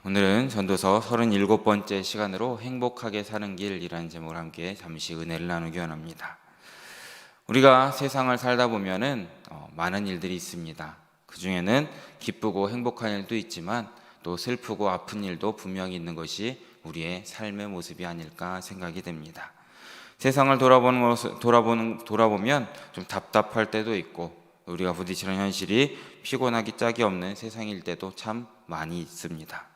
오늘은 전도서 37번째 시간으로 행복하게 사는 길이라는 제목을 함께 잠시 은혜를 나누기 원합니다. 우리가 세상을 살다 보면은 많은 일들이 있습니다. 그 중에는 기쁘고 행복한 일도 있지만 또 슬프고 아픈 일도 분명히 있는 것이 우리의 삶의 모습이 아닐까 생각이 됩니다. 세상을 돌아보면 좀 답답할 때도 있고 우리가 부딪히는 현실이 피곤하기 짝이 없는 세상일 때도 참 많이 있습니다.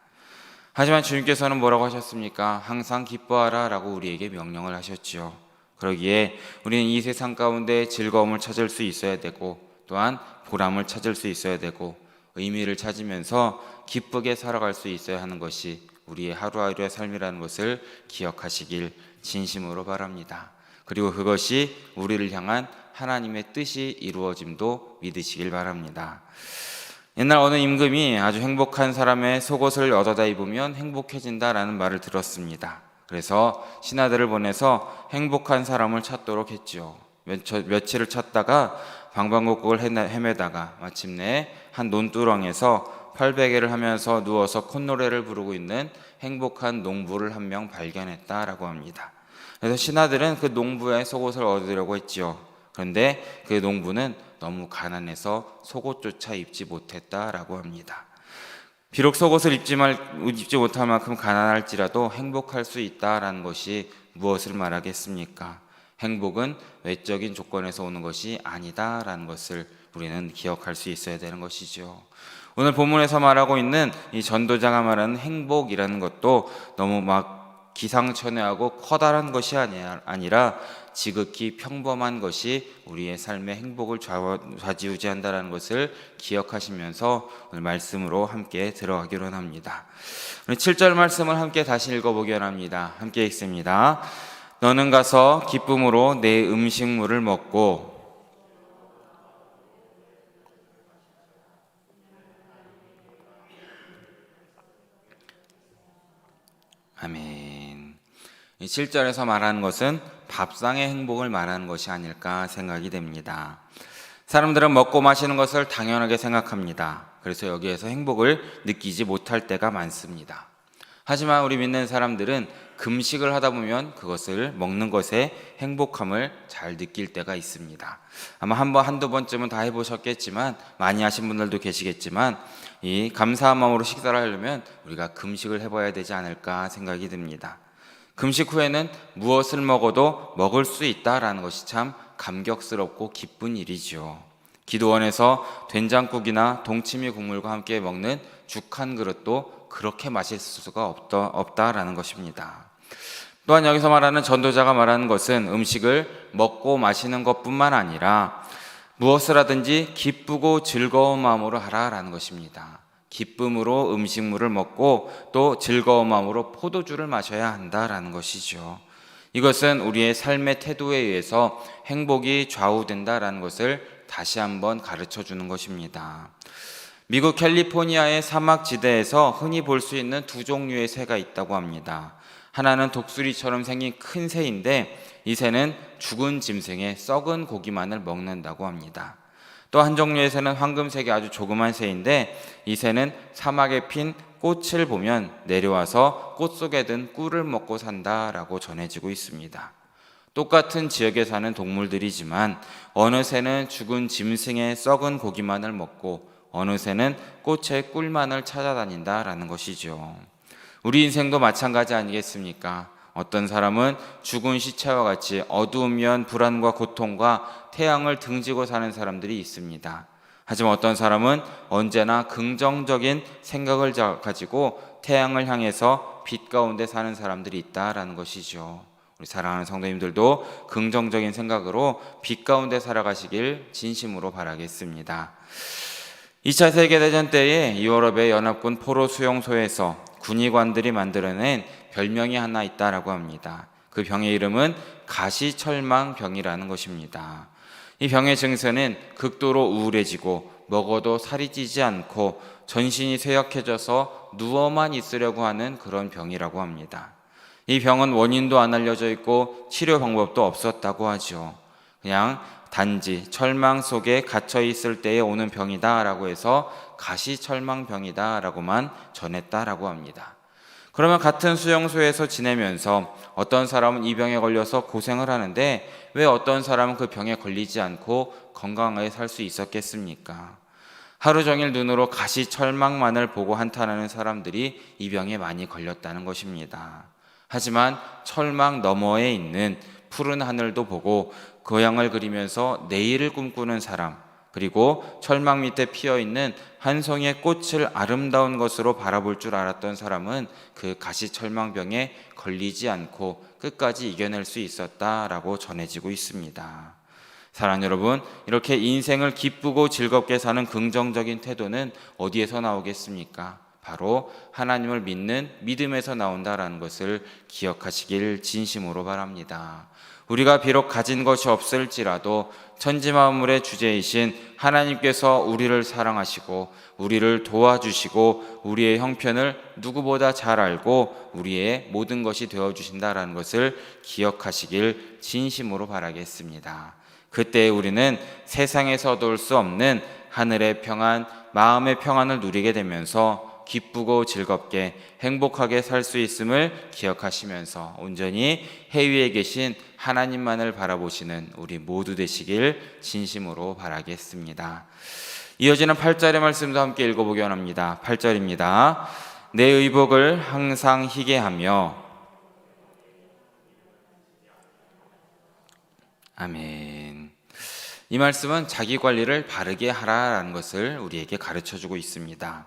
하지만 주님께서는 뭐라고 하셨습니까? 항상 기뻐하라 라고 우리에게 명령을 하셨지요. 그러기에 우리는 이 세상 가운데 즐거움을 찾을 수 있어야 되고 또한 보람을 찾을 수 있어야 되고 의미를 찾으면서 기쁘게 살아갈 수 있어야 하는 것이 우리의 하루하루의 삶이라는 것을 기억하시길 진심으로 바랍니다. 그리고 그것이 우리를 향한 하나님의 뜻이 이루어짐도 믿으시길 바랍니다. 옛날 어느 임금이 아주 행복한 사람의 속옷을 얻어다 입으면 행복해진다라는 말을 들었습니다. 그래서 신하들을 보내서 행복한 사람을 찾도록 했죠. 며칠을 찾다가 방방곡곡을 헤매다가 마침내 한 논두렁에서 팔베개를 하면서 누워서 콧노래를 부르고 있는 행복한 농부를 한 명 발견했다라고 합니다. 그래서 신하들은 그 농부의 속옷을 얻으려고 했지요. 그런데 그 농부는 너무 가난해서 속옷조차 입지 못했다라고 합니다. 비록 속옷을 입지 못할 만큼 가난할지라도 행복할 수 있다라는 것이 무엇을 말하겠습니까? 행복은 외적인 조건에서 오는 것이 아니다라는 것을 우리는 기억할 수 있어야 되는 것이죠. 오늘 본문에서 말하고 있는 이 전도자가 말하는 행복이라는 것도 너무 기상천외하고 커다란 것이 아니라 지극히 평범한 것이 우리의 삶의 행복을 좌지우지한다는 것을 기억하시면서 오늘 말씀으로 함께 들어가기로 합니다. 오늘 7절 말씀을 함께 다시 읽어보기 원합니다. 함께 읽습니다. 너는 가서 기쁨으로 내 음식물을 먹고 아멘. 이 7절에서 말하는 것은 밥상의 행복을 말하는 것이 아닐까 생각이 됩니다. 사람들은 먹고 마시는 것을 당연하게 생각합니다. 그래서 여기에서 행복을 느끼지 못할 때가 많습니다. 하지만 우리 믿는 사람들은 금식을 하다 보면 그것을 먹는 것에 행복함을 잘 느낄 때가 있습니다. 아마 한두 번쯤은 다 해보셨겠지만 많이 하신 분들도 계시겠지만 이 감사한 마음으로 식사를 하려면 우리가 금식을 해봐야 되지 않을까 생각이 듭니다. 금식 후에는 무엇을 먹어도 먹을 수 있다라는 것이 참 감격스럽고 기쁜 일이죠. 기도원에서 된장국이나 동치미 국물과 함께 먹는 죽 한 그릇도 그렇게 맛있을 수가 없다라는 것입니다. 또한 여기서 말하는 전도자가 말하는 것은 음식을 먹고 마시는 것뿐만 아니라 무엇을 하든지 기쁘고 즐거운 마음으로 하라라는 것입니다. 기쁨으로 음식물을 먹고 또 즐거운 마음으로 포도주를 마셔야 한다라는 것이죠. 이것은 우리의 삶의 태도에 의해서 행복이 좌우된다라는 것을 다시 한번 가르쳐 주는 것입니다. 미국 캘리포니아의 사막지대에서 흔히 볼 수 있는 두 종류의 새가 있다고 합니다. 하나는 독수리처럼 생긴 큰 새인데 이 새는 죽은 짐승의 썩은 고기만을 먹는다고 합니다. 또 한 종류의 새는 황금색의 아주 조그만 새인데 이 새는 사막에 핀 꽃을 보면 내려와서 꽃 속에 든 꿀을 먹고 산다라고 전해지고 있습니다. 똑같은 지역에 사는 동물들이지만 어느 새는 죽은 짐승의 썩은 고기만을 먹고 어느 새는 꽃의 꿀만을 찾아다닌다라는 것이죠. 우리 인생도 마찬가지 아니겠습니까? 어떤 사람은 죽은 시체와 같이 어두우면 불안과 고통과 태양을 등지고 사는 사람들이 있습니다. 하지만 어떤 사람은 언제나 긍정적인 생각을 가지고 태양을 향해서 빛 가운데 사는 사람들이 있다라는 것이죠. 우리 사랑하는 성도님들도 긍정적인 생각으로 빛 가운데 살아가시길 진심으로 바라겠습니다. 2차 세계대전 때에 유럽의 연합군 포로 수용소에서 군의관들이 만들어낸 별명이 하나 있다라고 합니다. 그 병의 이름은 가시철망병이라는 것입니다. 이 병의 증세는 극도로 우울해지고 먹어도 살이 찌지 않고 전신이 쇠약해져서 누워만 있으려고 하는 그런 병이라고 합니다. 이 병은 원인도 안 알려져 있고 치료 방법도 없었다고 하죠. 그냥 단지 철망 속에 갇혀 있을 때에 오는 병이다라고 해서 가시철망병이다라고만 전했다라고 합니다. 그러면 같은 수용소에서 지내면서 어떤 사람은 이 병에 걸려서 고생을 하는데 왜 어떤 사람은 그 병에 걸리지 않고 건강하게 살 수 있었겠습니까? 하루 종일 눈으로 가시철망만을 보고 한탄하는 사람들이 이 병에 많이 걸렸다는 것입니다. 하지만 철망 너머에 있는 푸른 하늘도 보고 고향을 그리면서 내일을 꿈꾸는 사람, 그리고 철망 밑에 피어있는 한 송이의 꽃을 아름다운 것으로 바라볼 줄 알았던 사람은 그 가시철망병에 걸리지 않고 끝까지 이겨낼 수 있었다라고 전해지고 있습니다. 사랑하는 여러분, 이렇게 인생을 기쁘고 즐겁게 사는 긍정적인 태도는 어디에서 나오겠습니까? 바로 하나님을 믿는 믿음에서 나온다라는 것을 기억하시길 진심으로 바랍니다. 우리가 비록 가진 것이 없을지라도 천지만물의 주제이신 하나님께서 우리를 사랑하시고 우리를 도와주시고 우리의 형편을 누구보다 잘 알고 우리의 모든 것이 되어주신다라는 것을 기억하시길 진심으로 바라겠습니다. 그때 우리는 세상에서 얻을 수 없는 하늘의 평안, 마음의 평안을 누리게 되면서 기쁘고 즐겁게 행복하게 살 수 있음을 기억하시면서 온전히 해위에 계신 하나님만을 바라보시는 우리 모두 되시길 진심으로 바라겠습니다. 이어지는 8절의 말씀도 함께 읽어보기 원합니다. 8절입니다. 내 의복을 항상 희게 하며. 아멘. 이 말씀은 자기 관리를 바르게 하라라는 것을 우리에게 가르쳐주고 있습니다.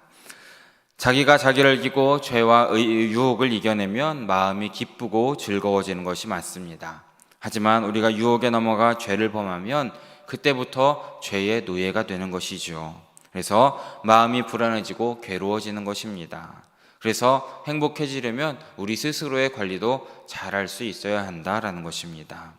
자기가 자기를 이기고 죄와 유혹을 이겨내면 마음이 기쁘고 즐거워지는 것이 맞습니다. 하지만 우리가 유혹에 넘어가 죄를 범하면 그때부터 죄의 노예가 되는 것이죠. 그래서 마음이 불안해지고 괴로워지는 것입니다. 그래서 행복해지려면 우리 스스로의 관리도 잘할 수 있어야 한다라는 것입니다.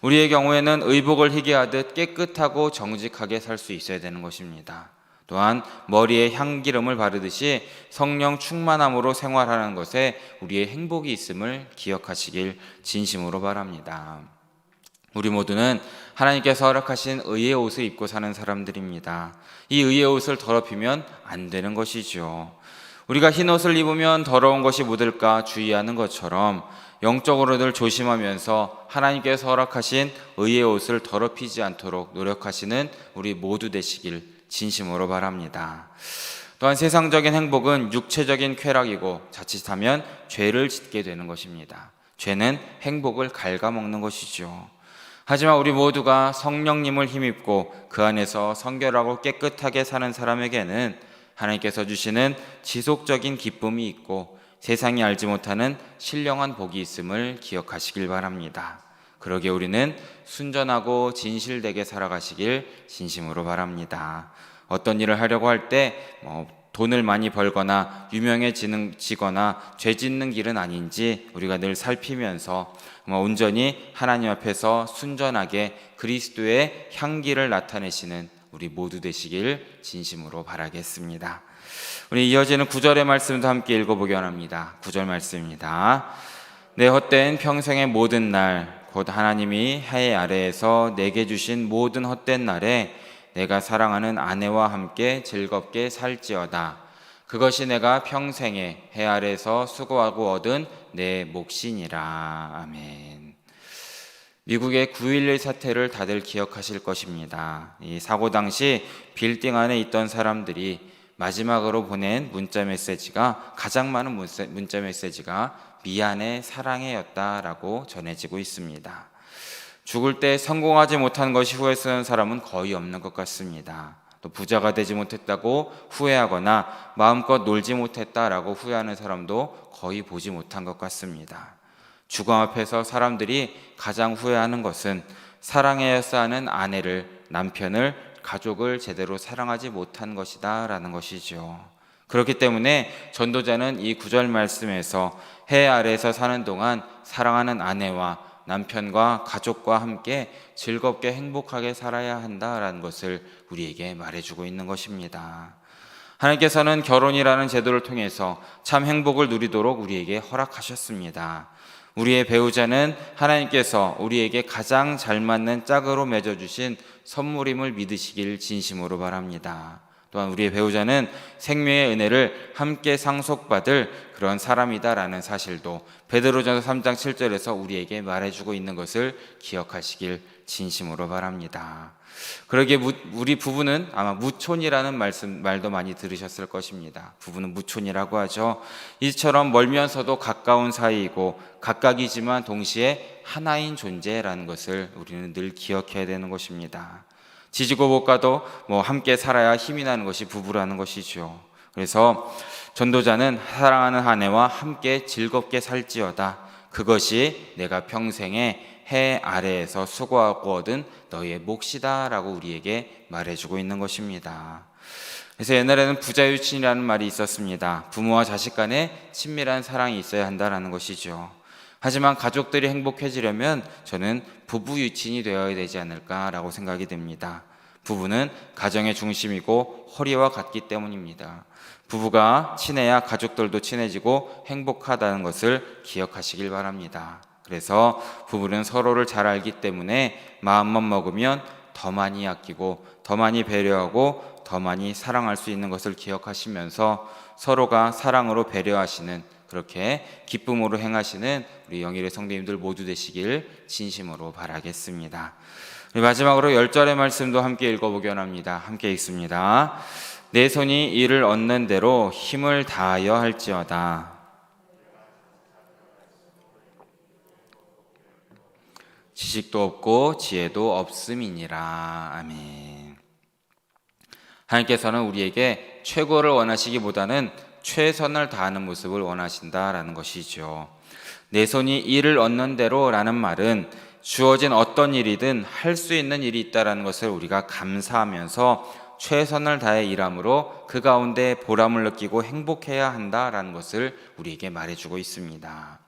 우리의 경우에는 의복을 희게 하듯 깨끗하고 정직하게 살 수 있어야 되는 것입니다. 또한 머리에 향기름을 바르듯이 성령 충만함으로 생활하는 것에 우리의 행복이 있음을 기억하시길 진심으로 바랍니다. 우리 모두는 하나님께서 허락하신 의의 옷을 입고 사는 사람들입니다. 이 의의 옷을 더럽히면 안 되는 것이죠. 우리가 흰 옷을 입으면 더러운 것이 묻을까 주의하는 것처럼 영적으로 늘 조심하면서 하나님께서 허락하신 의의 옷을 더럽히지 않도록 노력하시는 우리 모두 되시길 진심으로 바랍니다. 또한 세상적인 행복은 육체적인 쾌락이고 자칫하면 죄를 짓게 되는 것입니다. 죄는 행복을 갉아먹는 것이죠. 하지만 우리 모두가 성령님을 힘입고 그 안에서 성결하고 깨끗하게 사는 사람에게는 하나님께서 주시는 지속적인 기쁨이 있고 세상이 알지 못하는 신령한 복이 있음을 기억하시길 바랍니다. 그러기에 우리는 순전하고 진실되게 살아가시길 진심으로 바랍니다. 어떤 일을 하려고 할 때 돈을 많이 벌거나 유명해지거나 죄 짓는 길은 아닌지 우리가 늘 살피면서 온전히 하나님 앞에서 순전하게 그리스도의 향기를 나타내시는 우리 모두 되시길 진심으로 바라겠습니다. 우리 이어지는 9절의 말씀도 함께 읽어보기 원합니다. 9절 말씀입니다. 내 헛된 평생의 모든 날 곧 하나님이 해 아래에서 내게 주신 모든 헛된 날에 내가 사랑하는 아내와 함께 즐겁게 살지어다. 그것이 내가 평생에 해 아래에서 수고하고 얻은 내 몫이니라. 아멘. 미국의 9.11 사태를 다들 기억하실 것입니다. 이 사고 당시 빌딩 안에 있던 사람들이 마지막으로 보낸 문자 메시지가, 가장 많은 문자 메시지가 미안해, 사랑해였다라고 전해지고 있습니다. 죽을 때 성공하지 못한 것이 후회스러운 사람은 거의 없는 것 같습니다. 또 부자가 되지 못했다고 후회하거나 마음껏 놀지 못했다라고 후회하는 사람도 거의 보지 못한 것 같습니다. 죽음 앞에서 사람들이 가장 후회하는 것은 사랑해야사 하는 아내를, 남편을, 가족을 제대로 사랑하지 못한 것이다 라는 것이죠. 그렇기 때문에 전도자는 이 9절 말씀에서 해 아래에서 사는 동안 사랑하는 아내와 남편과 가족과 함께 즐겁게 행복하게 살아야 한다라는 것을 우리에게 말해주고 있는 것입니다. 하나님께서는 결혼이라는 제도를 통해서 참 행복을 누리도록 우리에게 허락하셨습니다. 우리의 배우자는 하나님께서 우리에게 가장 잘 맞는 짝으로 맺어주신 선물임을 믿으시길 진심으로 바랍니다. 또한 우리의 배우자는 생명의 은혜를 함께 상속받을 그런 사람이다라는 사실도 베드로전서 3장 7절에서 우리에게 말해주고 있는 것을 기억하시길 진심으로 바랍니다. 그러기에 우리 부부는 아마 무촌이라는 말도 많이 들으셨을 것입니다. 부부는 무촌이라고 하죠. 이처럼 멀면서도 가까운 사이이고 각각이지만 동시에 하나인 존재라는 것을 우리는 늘 기억해야 되는 것입니다. 지지고 볶아도 함께 살아야 힘이 나는 것이 부부라는 것이죠. 그래서 전도자는 사랑하는 아내와 함께 즐겁게 살지어다. 그것이 내가 평생에 해 아래에서 수고하고 얻은 너의 몫이다 라고 우리에게 말해주고 있는 것입니다. 그래서 옛날에는 부자유친이라는 말이 있었습니다. 부모와 자식 간에 친밀한 사랑이 있어야 한다는 것이죠. 하지만 가족들이 행복해지려면 저는 부부유친이 되어야 되지 않을까라고 생각이 됩니다. 부부는 가정의 중심이고 허리와 같기 때문입니다. 부부가 친해야 가족들도 친해지고 행복하다는 것을 기억하시길 바랍니다. 그래서 부부는 서로를 잘 알기 때문에 마음만 먹으면 더 많이 아끼고 더 많이 배려하고 더 많이 사랑할 수 있는 것을 기억하시면서 서로가 사랑으로 배려하시는, 그렇게 기쁨으로 행하시는 우리 영일의 성도님들 모두 되시길 진심으로 바라겠습니다. 마지막으로 10절의 말씀도 함께 읽어보기 원합니다. 함께 읽습니다. 내 손이 이를 얻는 대로 힘을 다하여 할지어다. 지식도 없고 지혜도 없음이니라. 아멘. 하나님께서는 우리에게 최고를 원하시기보다는 최선을 다하는 모습을 원하신다라는 것이죠. 내 손이 이를 얻는 대로 라는 말은 주어진 어떤 일이든 할 수 있는 일이 있다는 것을 우리가 감사하면서 최선을 다해 일함으로 그 가운데 보람을 느끼고 행복해야 한다라는 것을 우리에게 말해주고 있습니다.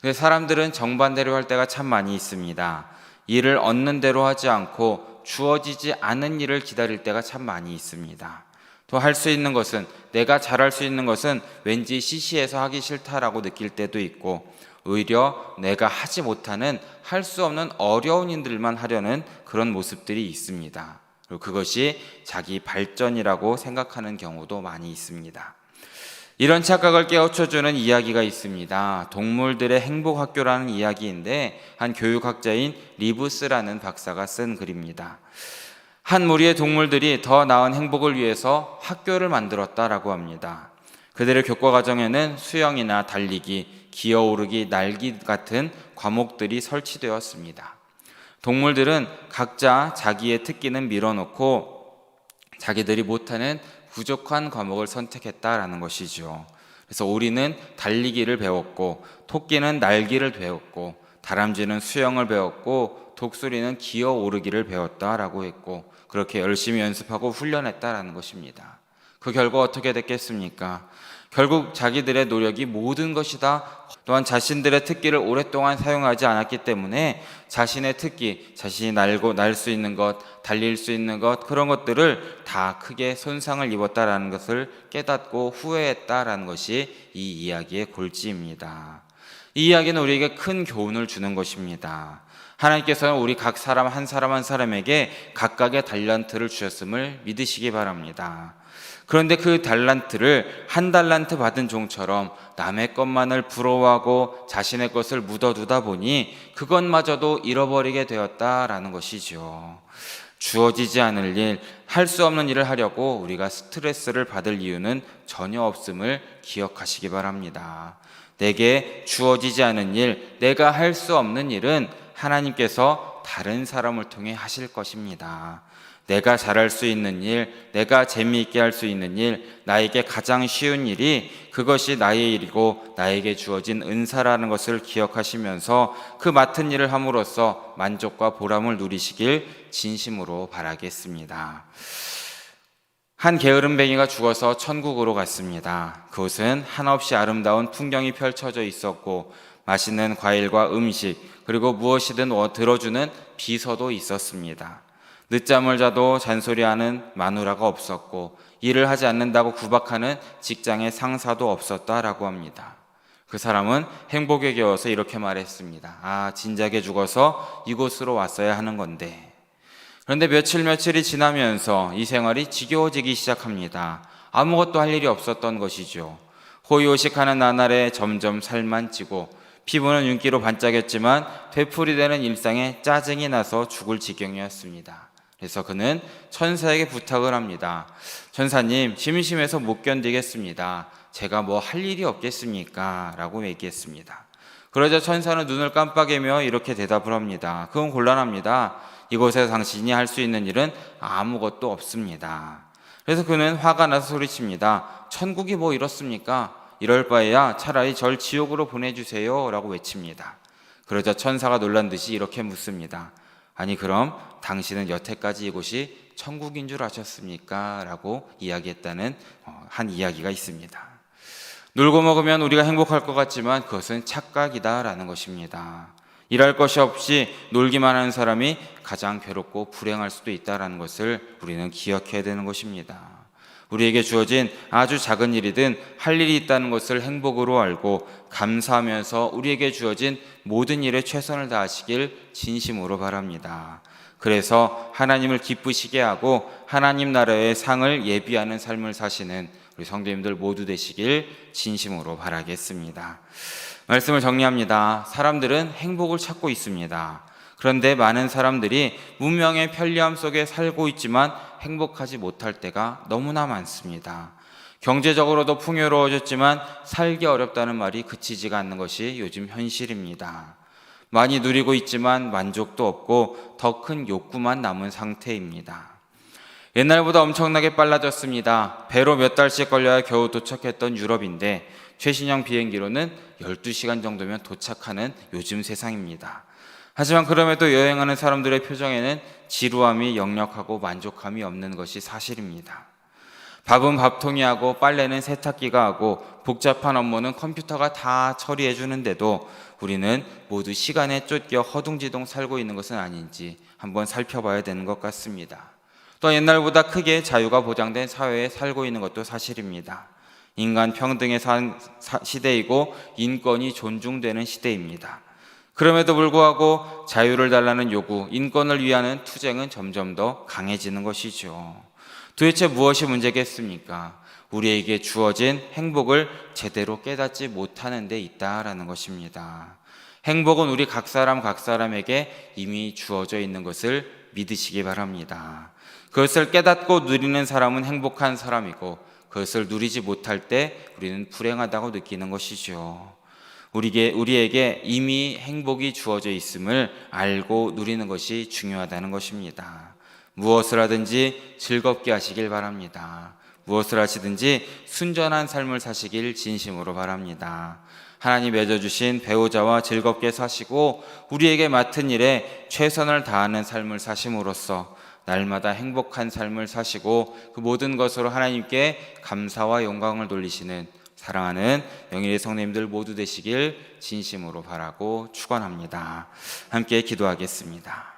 근데 사람들은 정반대로 할 때가 참 많이 있습니다. 일을 얻는 대로 하지 않고 주어지지 않은 일을 기다릴 때가 참 많이 있습니다. 또 할 수 있는 것은, 내가 잘할 수 있는 것은 왠지 시시해서 하기 싫다라고 느낄 때도 있고, 오히려 내가 하지 못하는, 할 수 없는 어려운 일들만 하려는 그런 모습들이 있습니다. 그리고 그것이 자기 발전이라고 생각하는 경우도 많이 있습니다. 이런 착각을 깨우쳐주는 이야기가 있습니다. 동물들의 행복학교라는 이야기인데 한 교육학자인 리브스라는 박사가 쓴 글입니다. 한 무리의 동물들이 더 나은 행복을 위해서 학교를 만들었다라고 합니다. 그들의 교과 과정에는 수영이나 달리기, 기어오르기, 날기 같은 과목들이 설치되었습니다. 동물들은 각자 자기의 특기는 밀어놓고 자기들이 못하는 부족한 과목을 선택했다라는 것이죠. 그래서 오리는 달리기를 배웠고, 토끼는 날기를 배웠고, 다람쥐는 수영을 배웠고, 독수리는 기어오르기를 배웠다라고 했고, 그렇게 열심히 연습하고 훈련했다라는 것입니다. 그 결과 어떻게 됐겠습니까? 결국 자기들의 노력이 모든 것이다. 또한 자신들의 특기를 오랫동안 사용하지 않았기 때문에 자신의 특기, 자신이 날 수 있는 것, 달릴 수 있는 것, 그런 것들을 다 크게 손상을 입었다라는 것을 깨닫고 후회했다라는 것이 이 이야기의 골지입니다. 이 이야기는 우리에게 큰 교훈을 주는 것입니다. 하나님께서는 우리 각 사람 한 사람에게 각각의 달란트를 주셨음을 믿으시기 바랍니다. 그런데 그 달란트를 한 달란트 받은 종처럼 남의 것만을 부러워하고 자신의 것을 묻어두다 보니 그것마저도 잃어버리게 되었다라는 것이죠. 주어지지 않을 일, 할 수 없는 일을 하려고 우리가 스트레스를 받을 이유는 전혀 없음을 기억하시기 바랍니다. 내게 주어지지 않은 일, 내가 할 수 없는 일은 하나님께서 다른 사람을 통해 하실 것입니다. 내가 잘할 수 있는 일, 내가 재미있게 할 수 있는 일, 나에게 가장 쉬운 일이 그것이 나의 일이고 나에게 주어진 은사라는 것을 기억하시면서 그 맡은 일을 함으로써 만족과 보람을 누리시길 진심으로 바라겠습니다. 한 게으름뱅이가 죽어서 천국으로 갔습니다. 그곳은 한없이 아름다운 풍경이 펼쳐져 있었고 맛있는 과일과 음식, 그리고 무엇이든 들어주는 비서도 있었습니다. 늦잠을 자도 잔소리하는 마누라가 없었고 일을 하지 않는다고 구박하는 직장의 상사도 없었다라고 합니다. 그 사람은 행복에 겨워서 이렇게 말했습니다. 아, 진작에 죽어서 이곳으로 왔어야 하는 건데. 그런데 며칠이 지나면서 이 생활이 지겨워지기 시작합니다. 아무것도 할 일이 없었던 것이죠. 호의호식하는 나날에 점점 살만 찌고 피부는 윤기로 반짝였지만 되풀이되는 일상에 짜증이 나서 죽을 지경이었습니다. 그래서 그는 천사에게 부탁을 합니다. 천사님, 심심해서 못 견디겠습니다. 제가 뭐 할 일이 없겠습니까? 라고 얘기했습니다. 그러자 천사는 눈을 깜빡이며 이렇게 대답을 합니다. 그건 곤란합니다. 이곳에서 당신이 할 수 있는 일은 아무것도 없습니다. 그래서 그는 화가 나서 소리칩니다. 천국이 뭐 이렇습니까? 이럴 바에야 차라리 절 지옥으로 보내주세요 라고 외칩니다. 그러자 천사가 놀란 듯이 이렇게 묻습니다. 아니, 그럼 당신은 여태까지 이곳이 천국인 줄 아셨습니까? 라고 이야기했다는 한 이야기가 있습니다. 놀고 먹으면 우리가 행복할 것 같지만 그것은 착각이다 라는 것입니다. 일할 것이 없이 놀기만 하는 사람이 가장 괴롭고 불행할 수도 있다는 것을 우리는 기억해야 되는 것입니다. 우리에게 주어진 아주 작은 일이든 할 일이 있다는 것을 행복으로 알고 감사하면서 우리에게 주어진 모든 일에 최선을 다하시길 진심으로 바랍니다. 그래서 하나님을 기쁘시게 하고 하나님 나라의 상을 예비하는 삶을 사시는 우리 성도님들 모두 되시길 진심으로 바라겠습니다. 말씀을 정리합니다. 사람들은 행복을 찾고 있습니다. 그런데 많은 사람들이 문명의 편리함 속에 살고 있지만 행복하지 못할 때가 너무나 많습니다. 경제적으로도 풍요로워졌지만 살기 어렵다는 말이 그치지가 않는 것이 요즘 현실입니다. 많이 누리고 있지만 만족도 없고 더 큰 욕구만 남은 상태입니다. 옛날보다 엄청나게 빨라졌습니다. 배로 몇 달씩 걸려야 겨우 도착했던 유럽인데 최신형 비행기로는 12시간 정도면 도착하는 요즘 세상입니다. 하지만 그럼에도 여행하는 사람들의 표정에는 지루함이 역력하고 만족함이 없는 것이 사실입니다. 밥은 밥통이 하고 빨래는 세탁기가 하고 복잡한 업무는 컴퓨터가 다 처리해 주는데도 우리는 모두 시간에 쫓겨 허둥지둥 살고 있는 것은 아닌지 한번 살펴봐야 되는 것 같습니다. 또 옛날보다 크게 자유가 보장된 사회에 살고 있는 것도 사실입니다. 인간 평등의 시대이고 인권이 존중되는 시대입니다. 그럼에도 불구하고 자유를 달라는 요구, 인권을 위하는 투쟁은 점점 더 강해지는 것이죠. 도대체 무엇이 문제겠습니까? 우리에게 주어진 행복을 제대로 깨닫지 못하는 데 있다라는 것입니다. 행복은 우리 각 사람에게 이미 주어져 있는 것을 믿으시기 바랍니다. 그것을 깨닫고 누리는 사람은 행복한 사람이고 그것을 누리지 못할 때 우리는 불행하다고 느끼는 것이죠. 우리에게 이미 행복이 주어져 있음을 알고 누리는 것이 중요하다는 것입니다. 무엇을 하든지 즐겁게 하시길 바랍니다. 무엇을 하시든지 순전한 삶을 사시길 진심으로 바랍니다. 하나님 맺어주신 배우자와 즐겁게 사시고 우리에게 맡은 일에 최선을 다하는 삶을 사심으로써 날마다 행복한 삶을 사시고 그 모든 것으로 하나님께 감사와 영광을 돌리시는 사랑하는 영일의 성도님들 모두 되시길 진심으로 바라고 축원합니다. 함께 기도하겠습니다.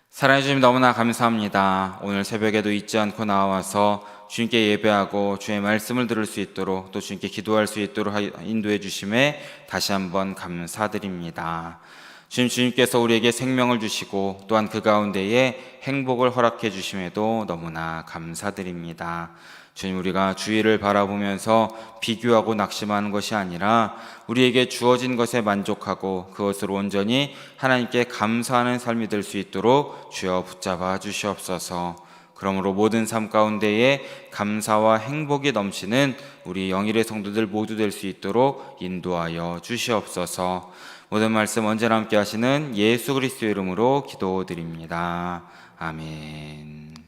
사랑해 주님 너무나 감사합니다. 오늘 새벽에도 잊지 않고 나와서 주님께 예배하고 주의 말씀을 들을 수 있도록 또 주님께 기도할 수 있도록 인도해 주심에 다시 한번 감사드립니다. 주님께서 우리에게 생명을 주시고 또한 그 가운데에 행복을 허락해 주심에도 너무나 감사드립니다. 주님, 우리가 주위를 바라보면서 비교하고 낙심하는 것이 아니라 우리에게 주어진 것에 만족하고 그것을 온전히 하나님께 감사하는 삶이 될 수 있도록 주여 붙잡아 주시옵소서. 그러므로 모든 삶 가운데에 감사와 행복이 넘치는 우리 영일의 성도들 모두 될 수 있도록 인도하여 주시옵소서. 모든 말씀 언제나 함께 하시는 예수 그리스도의 이름으로 기도드립니다. 아멘.